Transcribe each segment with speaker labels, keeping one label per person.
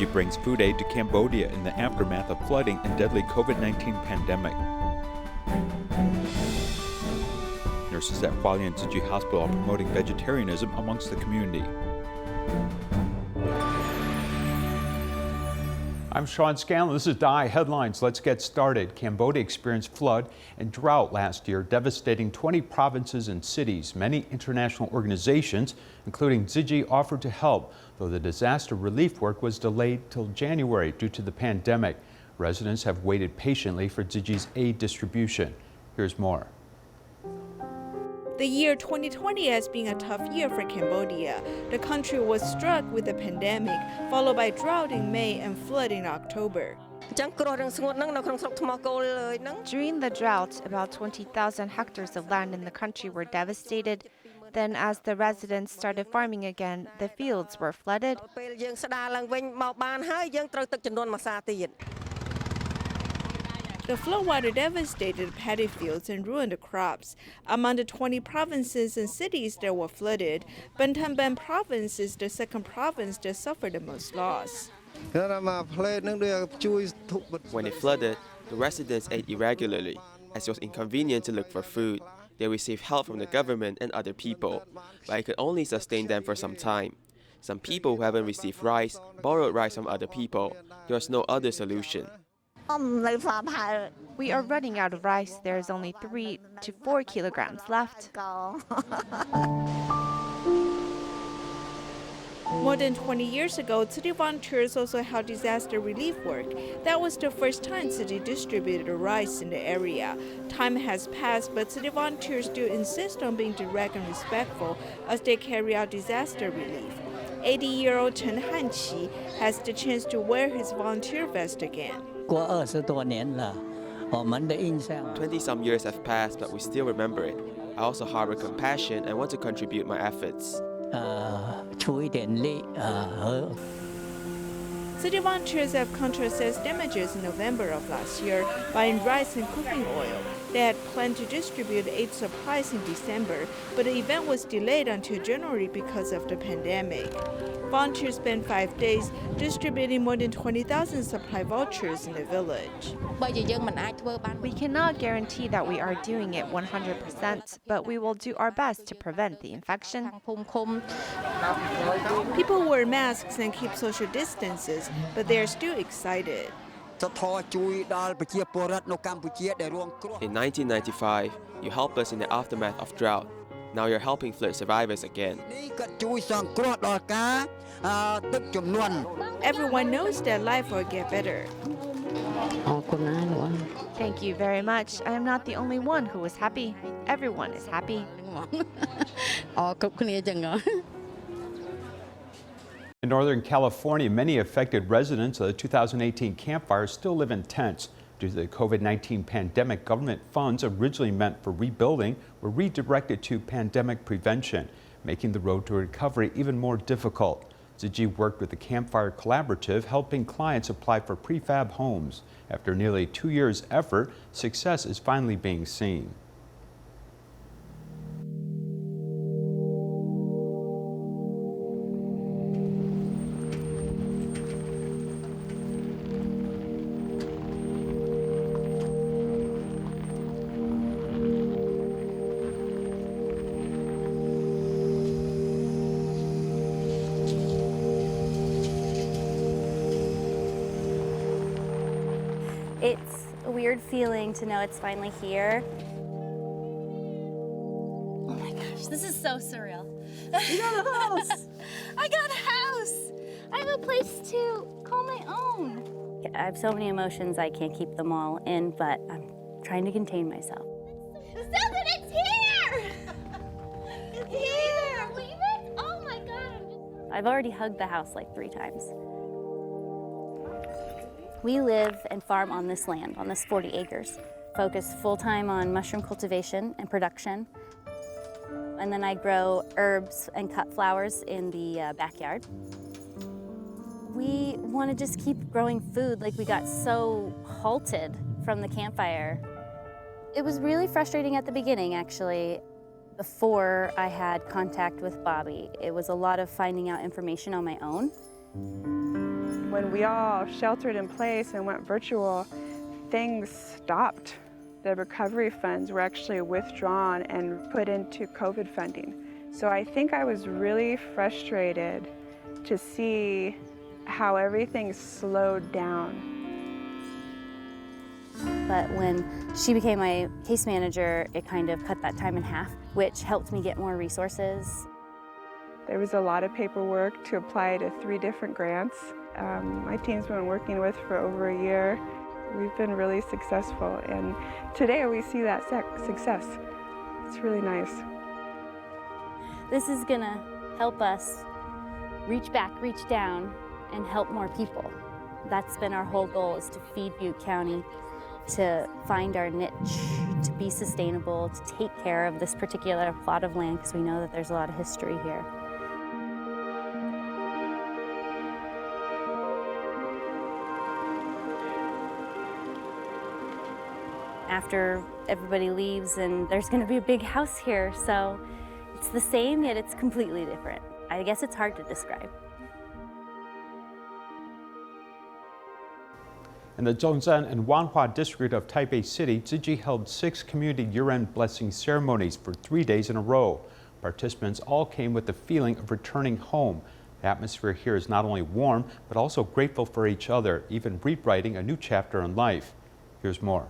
Speaker 1: Tzu Chi brings food aid to Cambodia in the aftermath of flooding and deadly COVID-19 pandemic. Nurses at Hualien Tzu Chi Hospital are promoting vegetarianism amongst the community.
Speaker 2: I'm Sean Scanlan. This is DaAi Headlines. Let's get started. Cambodia experienced flood and drought last year, devastating 20 provinces and cities. Many international organizations, including Tzu Chi, offered to help, though the disaster relief work was delayed till January due to the pandemic. Residents have waited patiently for Tzu Chi's aid distribution. Here's more.
Speaker 3: The year 2020 has been a tough year for Cambodia. The country was struck with a pandemic, followed by drought in May and flood in October.
Speaker 4: During
Speaker 5: the drought, about 20,000 hectares of land in the country were devastated. Then, as the residents started farming again, the fields were flooded.
Speaker 3: The floodwater devastated paddy fields and ruined the crops. Among the 20 provinces and cities that were flooded, Ban Thanh Ban province is the second province that suffered the most loss.
Speaker 6: When it flooded, the residents ate irregularly, as it was inconvenient to look for food. They received help from the government and other people, but it could only sustain them for some time. Some people who haven't received rice borrowed rice from other people. There was no other solution.
Speaker 5: We are running out of rice. There is only 3 to 4 kilograms left.
Speaker 3: More than 20 years ago, Tzu Chi volunteers also held disaster relief work. That was the first time Tzu Chi distributed rice in the area. Time has passed, but Tzu Chi volunteers still insist on being direct and respectful as they carry out disaster relief. 80-year-old Chen Han-chi has the chance to wear his volunteer vest again.
Speaker 6: 20-some years have passed, but we still remember it. I also harbor compassion and want to contribute my efforts.
Speaker 3: Tzu Chi volunteers have contrassessed damages in November of last year, buying rice and cooking oil. They had planned to distribute aid supplies in December, but the event was delayed until January because of the pandemic. Volunteers spent 5 days distributing more than 20,000 supply vouchers in the village.
Speaker 5: We cannot guarantee that we are doing it 100%, but we will do our best to prevent the infection.
Speaker 3: People wear masks and keep social distances, but they are still excited.
Speaker 6: In 1995, you helped us in the aftermath of drought. Now you're helping flood survivors again.
Speaker 3: Everyone knows that life will get better.
Speaker 5: Thank you very much. I am not the only one who is happy. Everyone is happy.
Speaker 2: In Northern California, many affected residents of the 2018 Camp Fire still live in tents. Due to the COVID-19 pandemic, government funds originally meant for rebuilding were redirected to pandemic prevention, making the road to recovery even more difficult. Tzu Chi worked with the Camp Fire Collaborative, helping clients apply for prefab homes. After nearly 2 years' effort, success is finally being seen.
Speaker 7: It's a weird feeling to know it's finally here. Oh my gosh, this is so surreal. You got a house! I got a house! I have a place to call my own. I have so many emotions, I can't keep them all in, but I'm trying to contain myself. Susan, it's here! It's here! Believe it? Oh my God, I've already hugged the house like 3 times. We live and farm on this land, on this 40 acres. Focus full-time on mushroom cultivation and production. And then I grow herbs and cut flowers in the backyard. We want to just keep growing food. Like, we got so halted from the campfire. It was really frustrating at the beginning, actually. Before I had contact with Bobby, it was a lot of finding out information on my own.
Speaker 4: When we all sheltered in place and went virtual, things stopped. The recovery funds were actually withdrawn and put into COVID funding. So I think I was really frustrated to see how everything slowed down.
Speaker 7: But when she became my case manager, it kind of cut that time in half, which helped me get more resources.
Speaker 4: There was a lot of paperwork to apply to 3 different grants. My team's been working with for over a year. We've been really successful, and today we see that success. It's really nice.
Speaker 7: This is gonna help us reach back, reach down, and help more people. That's been our whole goal, is to feed Butte County, to find our niche, to be sustainable, to take care of this particular plot of land, because we know that there's a lot of history here. After everybody leaves, and there's going to be a big house here, so it's the same, yet it's completely different. I guess it's hard to describe.
Speaker 2: In the Zhongzhen and Wanhua district of Taipei City, Tzu Chi held 6 community year-end blessing ceremonies for 3 days in a row. Participants all came with the feeling of returning home. The atmosphere here is not only warm, but also grateful for each other, even rewriting a new chapter in life. Here's more.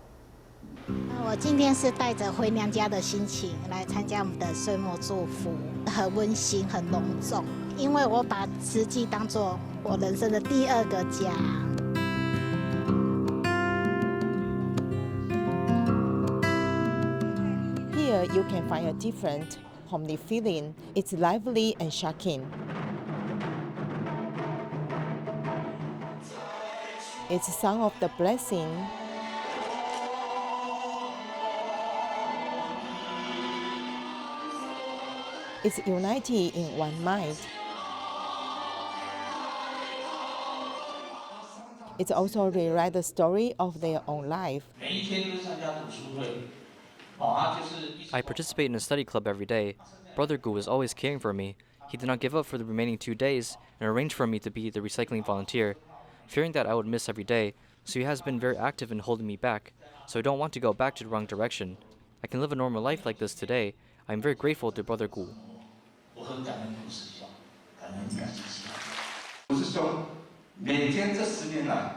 Speaker 8: 我今天是带着回娘家的心情来参加我们的岁末祝福，很温馨，很隆重。因为我把慈济当作我人生的第2个家。
Speaker 9: Here you can find a different homely feeling. It's lively and shocking. It's a song of the blessing. It's unity in one mind. It's also rewrite the story of their own life.
Speaker 10: I participate in a study club every day. Brother Gu is always caring for me. He did not give up for the remaining 2 days and arranged for me to be the recycling volunteer, fearing that I would miss every day, so he has been very active in holding me back, so I don't want to go back to the wrong direction. I can live a normal life like this today. I am very grateful to Brother Gu.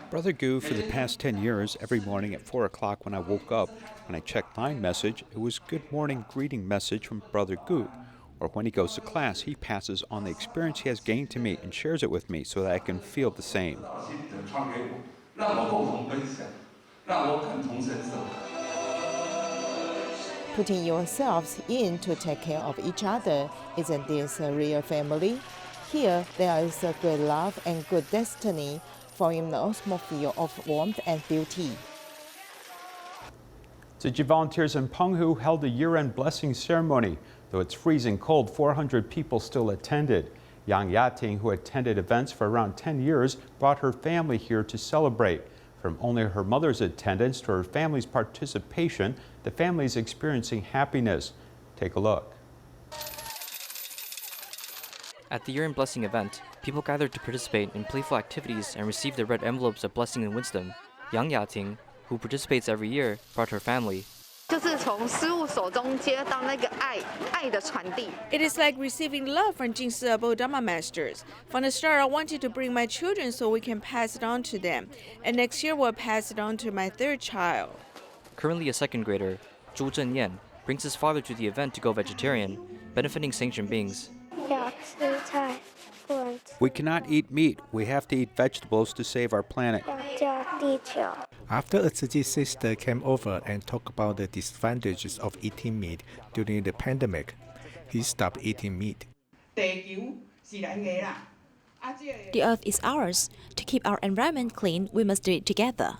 Speaker 1: Brother Gu, for the past 10 years, every morning at 4 o'clock when I woke up, when I checked Line message, it was good morning greeting message from Brother Gu. Or when he goes to class, he passes on the experience he has gained to me and shares it with me so that I can feel the same.
Speaker 9: Putting yourselves in to take care of each other, isn't this a real family? Here, there is a great love and good destiny, forming an atmosphere of warmth and beauty.
Speaker 2: Tzu Chi volunteers in Penghu held a year-end blessing ceremony. Though it's freezing cold, 400 people still attended. Yang Yating, who attended events for around 10 years, brought her family here to celebrate. From only her mother's attendance to her family's participation, the family is experiencing happiness. Take a look.
Speaker 10: At the year-end blessing event, people gathered to participate in playful activities and receive the red envelopes of blessing and wisdom. Yang Yating, who participates every year, brought her family.
Speaker 3: It is like receiving love from Jingsi Abo Dharma masters. From the start, I wanted to bring my children so we can pass it on to them. And next year, we'll pass it on to my 3rd child.
Speaker 10: Currently a 2nd grader, Zhu Zhenyan, brings his father to the event to go vegetarian, benefiting sentient beings.
Speaker 1: We cannot eat meat. We have to eat vegetables to save our planet.
Speaker 11: After a Tzu Chi sister came over and talked about the disadvantages of eating meat during the pandemic, he stopped eating meat.
Speaker 12: The earth is ours. To keep our environment clean, we must do it together.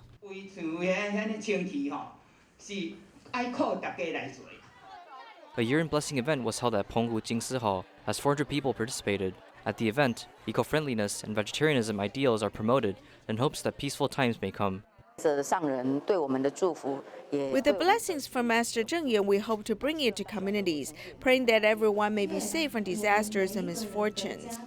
Speaker 10: A year-end blessing event was held at Penghu Jingsi Hall, as 400 people participated. At the event, eco-friendliness and vegetarianism ideals are promoted in hopes that peaceful times may come.
Speaker 3: With the blessings from Master Zheng Yan, we hope to bring it to communities, praying that everyone may be safe from disasters and misfortunes.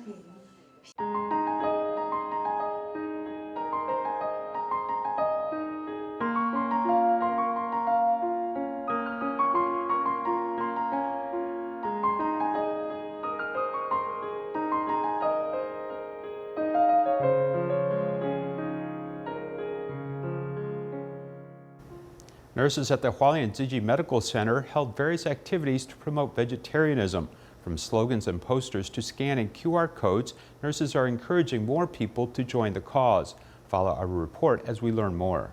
Speaker 2: Nurses at the Hualien Tzu Chi Medical Center held various activities to promote vegetarianism. From slogans and posters to scanning QR codes, nurses are encouraging more people to join the cause. Follow our report as we learn more.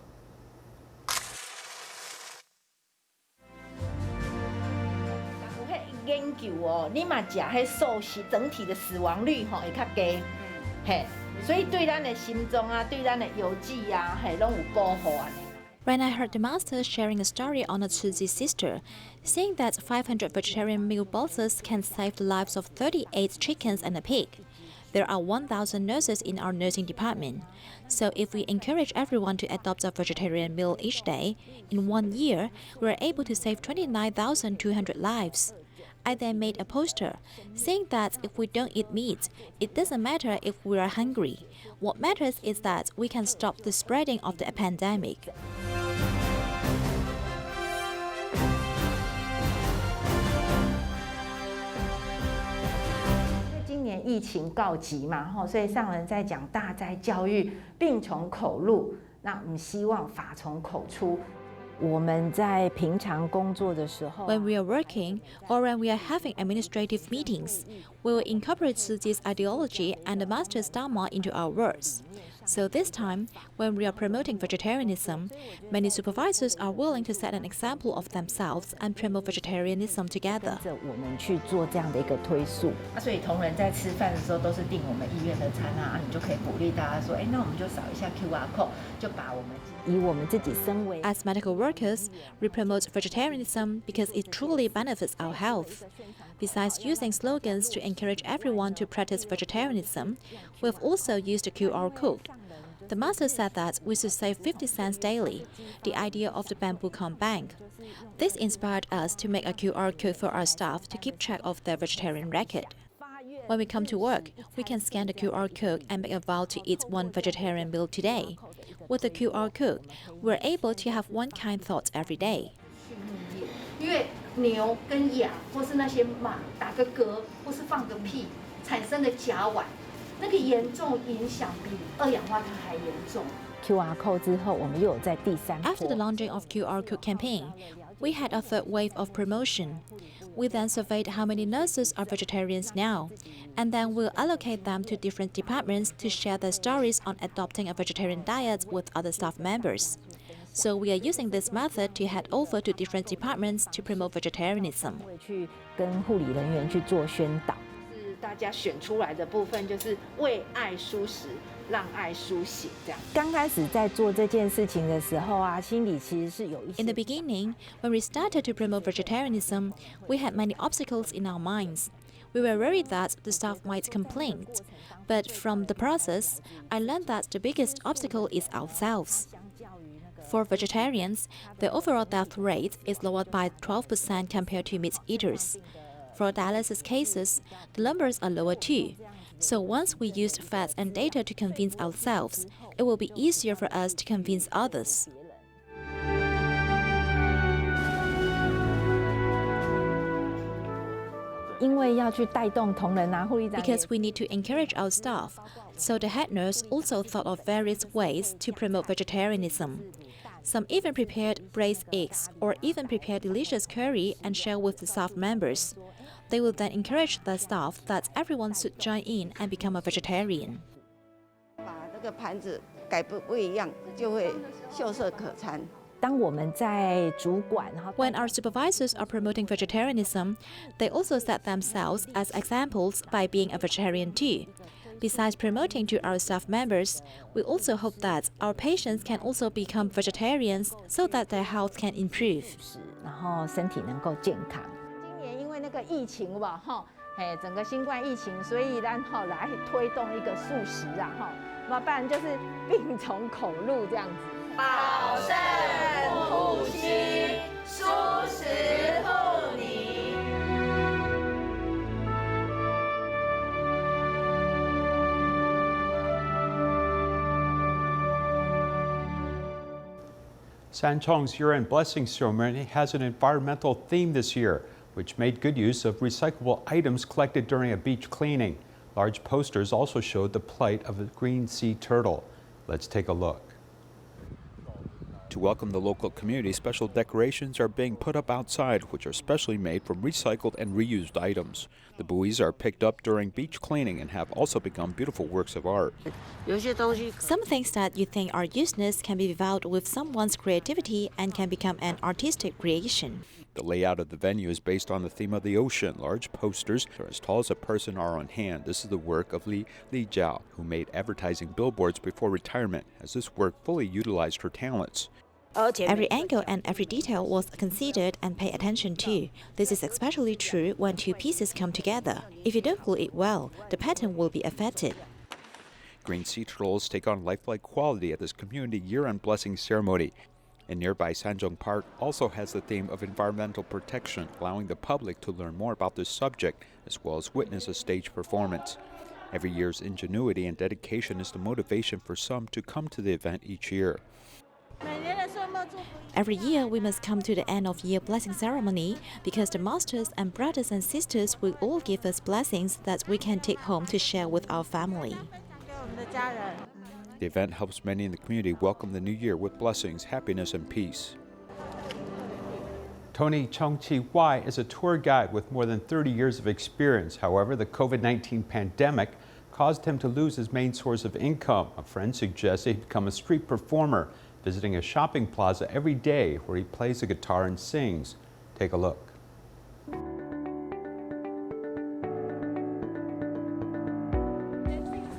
Speaker 12: When I heard the master sharing a story on a Tzu Chi sister, saying that 500 vegetarian meal boxes can save the lives of 38 chickens and a pig. There are 1,000 nurses in our nursing department, so if we encourage everyone to adopt a vegetarian meal each day, in 1 year, we are able to save 29,200 lives. I then made a poster saying that if we don't eat meat, it doesn't matter if we are hungry. What matters is that we can stop the spreading of the pandemic.
Speaker 13: 疫情告急嘛，所以上人在讲大灾教育，病从口入，那我们希望法从口出。我们在平常工作的时候
Speaker 12: When we are working or when we are having administrative meetings, we will incorporate Tzu Chi's ideology and the master's dharma into our words. So this time, when we are promoting vegetarianism, many supervisors are willing to set an example of themselves and promote vegetarianism together.
Speaker 13: 我们去做这样的一个推述，所以同仁在吃饭的时候都是订我们医院的餐啊，你就可以鼓励大家说，那我们就扫一下 QR code， 就把我们以我们自己身为
Speaker 12: As medical workers, we promote vegetarianism because it truly benefits our health. Besides using slogans to encourage everyone to practice vegetarianism, we've also used a QR code. The master said that we should save 50 cents daily, the idea of the bamboo com bank. This inspired us to make a QR code for our staff to keep track of their vegetarian record. When we come to work, we can scan the QR code and make a vow to eat one vegetarian meal today. With the QR code, we're able to have one kind thought every day.
Speaker 13: 因为牛跟羊或是那些马打个嗝或是放个屁产生的甲烷，那个严重影响比二氧化碳还严重。QR code 之后，我们又有在第三波。
Speaker 12: After the launching of QR code campaign, we had a third wave of promotion. We then surveyed how many nurses are vegetarians now, and then we'll allocate them to different departments to share their stories on adopting a vegetarian diet with other staff members. So we are using this method to head over to different departments to promote vegetarianism.
Speaker 13: 去跟护理人员去做宣导，是大家选出来的部分，就是为爱蔬食，让爱苏醒。这样，刚开始在做这件事情的时候啊，心里其实是有一些。
Speaker 12: In the beginning, when we started to promote vegetarianism, we had many obstacles in our minds. We were worried that the staff might complain. But from the process, I learned that the biggest obstacle is ourselves. For vegetarians, the overall death rate is lowered by 12% compared to meat eaters. For dialysis cases, the numbers are lower too. So once we used facts and data to convince ourselves, it will be easier for us to convince others. Because we need to encourage our staff, so the head nurse also thought of various ways to promote vegetarianism. Some even prepared braised eggs or even prepared delicious curry and share with the staff members. They will then encourage the staff that everyone should join in and become a vegetarian.
Speaker 14: 把这个盘子改不一样，就会秀色可餐。
Speaker 12: When our supervisors are promoting vegetarianism, they also set themselves as examples by being a vegetarian too. Besides promoting to our staff members, we also hope that our patients can also become vegetarians so that their health can improve.
Speaker 13: 然后身体能够健康。今年因为那个疫情吧，整个新冠疫情，所以然后来推动一个素食啊，不然就是病从口入这样子。 保肾护心，蔬食护理。
Speaker 2: Sanchong's year-end blessing ceremony has an environmental theme this year, which made good use of recyclable items collected during a beach cleaning. Large posters also showed the plight of a green sea turtle. Let's take a look.
Speaker 1: To welcome the local community, special decorations are being put up outside, which are specially made from recycled and reused items. The buoys are picked up during beach cleaning and have also become beautiful works of art.
Speaker 12: Some things that you think are useless can be revived with someone's creativity and can become an artistic creation.
Speaker 1: The layout of the venue is based on the theme of the ocean. Large posters that are as tall as a person are on hand. This is the work of Li Jiao, who made advertising billboards before retirement, as this work fully utilized her talents.
Speaker 12: Every angle and every detail was considered and paid attention to. This is especially true when two pieces come together. If you don't glue it well, the pattern will be affected.
Speaker 1: Green sea turtles take on lifelike quality at this community year-end blessing ceremony. And nearby Sanzhong Park also has the theme of environmental protection, allowing the public to learn more about this subject as well as witness a stage performance. Every year's ingenuity and dedication is the motivation for some to come to the event each year.
Speaker 12: Every year, we must come to the end of year blessing ceremony because the masters and brothers and sisters will all give us blessings that we can take home to share with our family.
Speaker 1: The event helps many in the community welcome the new year with blessings, happiness, and peace.
Speaker 2: Tony Chung Chi Wai is a tour guide with more than 30 years of experience. However, the COVID-19 pandemic caused him to lose his main source of income. A friend suggested he become a street performer, visiting a shopping plaza every day where he plays the guitar and sings. Take a look.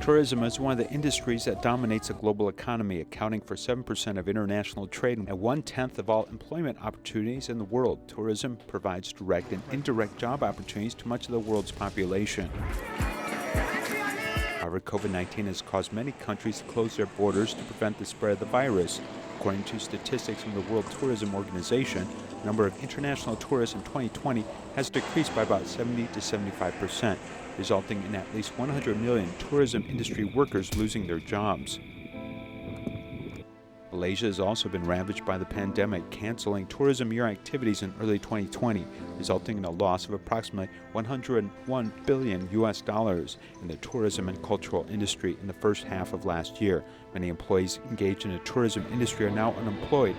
Speaker 1: Tourism is one of the industries that dominates the global economy, accounting for 7% of international trade and 1/10 of all employment opportunities in the world. Tourism provides direct and indirect job opportunities to much of the world's population. However, COVID-19 has caused many countries to close their borders to prevent the spread of the virus. According to statistics from the World Tourism Organization, the number of international tourists in 2020 has decreased by about 70 to 75%, resulting in at least 100 million tourism industry workers losing their jobs. Malaysia has also been ravaged by the pandemic, canceling tourism year activities in early 2020, resulting in a loss of approximately $101 billion in the tourism and cultural industry in the first half of last year. Many employees engaged in the tourism industry are now unemployed.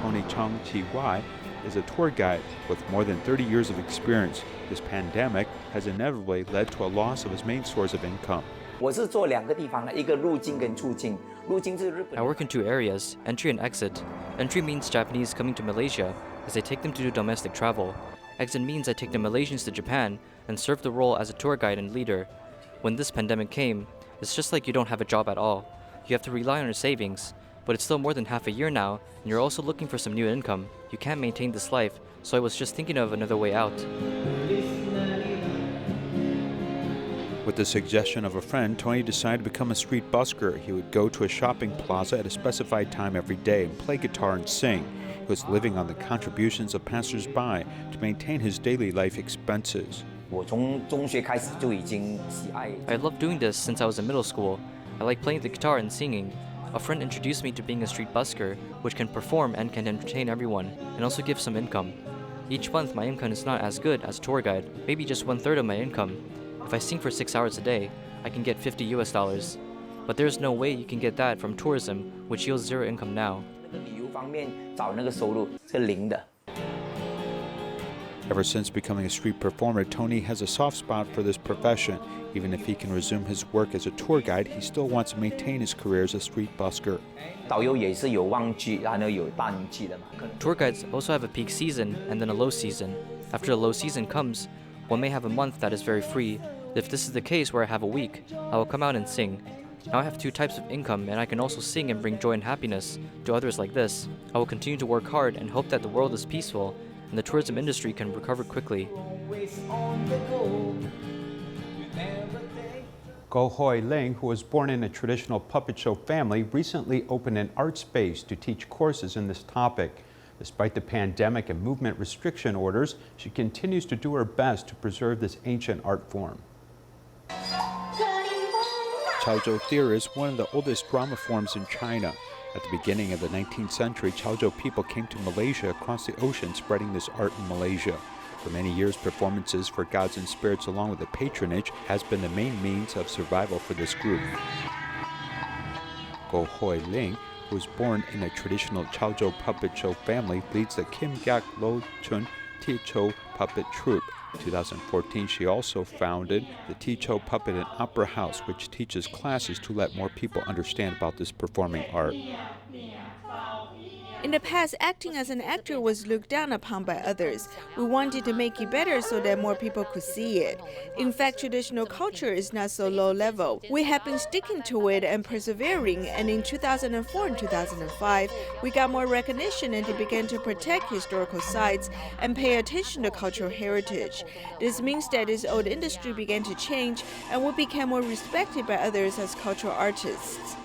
Speaker 1: Tony Chung Chi Wai is a tour guide with more than 30 years of experience. This pandemic has inevitably led to a loss of his main source of income.
Speaker 10: I work in two areas, entry and exit. Entry means Japanese coming to Malaysia, as I take them to do domestic travel. Exit means I take the Malaysians to Japan and serve the role as a tour guide and leader. When this pandemic came, it's just like you don't have a job at all. You have to rely on your savings. But it's still more than half a year now, and you're also looking for some new income. You can't maintain this life, so I was just thinking of another way out.
Speaker 1: With the suggestion of a friend, Tony decided to become a street busker. He would go to a shopping plaza at a specified time every day and play guitar and sing. He was living on the contributions of passers-by to maintain his daily life expenses.
Speaker 10: I loved doing this since I was in middle school. I like playing the guitar and singing. A friend introduced me to being a street busker, which can perform and can entertain everyone, and also give some income. Each month, my income is not as good as a tour guide, maybe just 1/3 of my income. If I sing for 6 hours a day, I can get $50. But there's no way you can get that from tourism, which yields zero income now.
Speaker 1: Ever since becoming a street performer, Tony has a soft spot for this profession. Even if he can resume his work as a tour guide, he still wants to maintain his career as a street busker.
Speaker 10: Tour guides also have a peak season and then a low season. After the low season comes, one may have a month that is very free. If this is the case where I have a week, I will come out and sing. Now I have two types of income, and I can also sing and bring joy and happiness to others like this. I will continue to work hard and hope that the world is peaceful and the tourism industry can recover quickly.
Speaker 2: Go Hoi Ling, who was born in a traditional puppet show family, recently opened an art space to teach courses in this topic. Despite the pandemic and movement restriction orders, she continues to do her best to preserve this ancient art form.
Speaker 1: Chaozhou theater is one of the oldest drama forms in China. At the beginning of the 19th century, Chaozhou people came to Malaysia across the ocean, spreading this art in Malaysia. For many years, performances for gods and spirits along with the patronage has been the main means of survival for this group. Go Hoi Ling who was born in a traditional Chaozhou puppet show family, leads the Kim Gyak Lo Chun Ticho puppet troupe. In 2014, she also founded the Ticho Puppet and Opera House, which teaches classes to let more people understand about this performing art.
Speaker 3: In the past, acting as an actor was looked down upon by others. We wanted to make it better so that more people could see it. In fact, traditional culture is not so low level. We have been sticking to it and persevering, and in 2004 and 2005, we got more recognition and began to protect historical sites and pay attention to cultural heritage. This means that this old industry began to change, and we became more respected by others as cultural artists.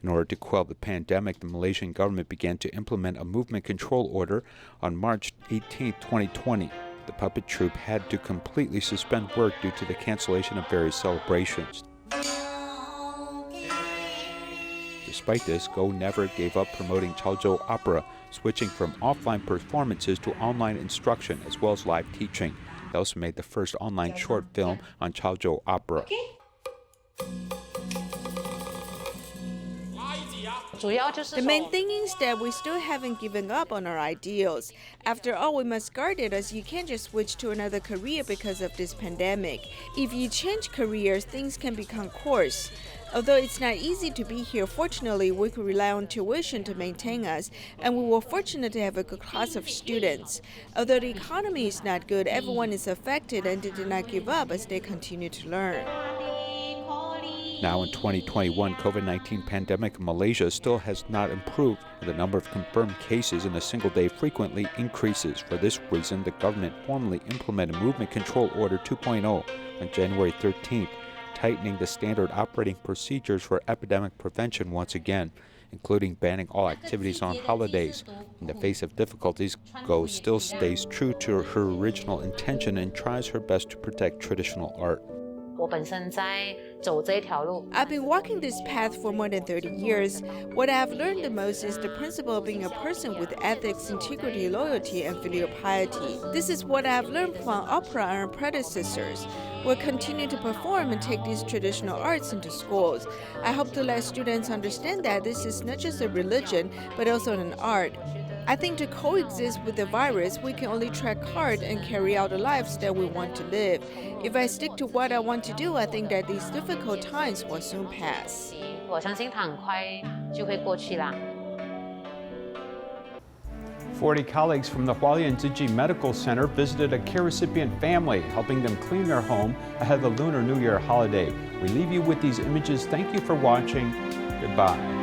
Speaker 1: In order to quell the pandemic, the Malaysian government began to implement a movement control order on March 18, 2020. The puppet troupe had to completely suspend work due to the cancellation of various celebrations. Despite this, Go never gave up promoting Chaozhou opera, switching from offline performances to online instruction as well as live teaching. They also made the first online short film on Chaozhou opera.
Speaker 3: The main thing is that we still haven't given up on our ideals. After all, we must guard it, as you can't just switch to another career because of this pandemic. If you change careers, things can become coarse. Although it's not easy to be here, fortunately, we could rely on tuition to maintain us, and we were fortunate to have a good class of students. Although the economy is not good, everyone is affected and they did not give up as they continue to learn.
Speaker 1: Now in 2021, COVID-19 pandemic in Malaysia still has not improved, and the number of confirmed cases in a single day frequently increases. For this reason, the government formally implemented Movement Control Order 2.0 on January 13th, tightening the standard operating procedures for epidemic prevention once again, including banning all activities on holidays. In the face of difficulties, Go still stays true to her original intention and tries her best to protect traditional art.
Speaker 3: I've been walking this path for more than 30 years. What I have learned the most is the principle of being a person with ethics, integrity, loyalty, and filial piety. This is what I have learned from opera and our predecessors. We'll continue to perform and take these traditional arts into schools. I hope to let students understand that this is not just a religion, but also an art. I think to coexist with the virus, we can only track hard and carry out the lives that we want to live. If I stick to what I want to do, I think that these difficult times will soon pass.
Speaker 2: 40 colleagues from the Hualien Tzu Chi Medical Center visited a care recipient family, helping them clean their home ahead of the Lunar New Year holiday. We leave you with these images. Thank you for watching. Goodbye.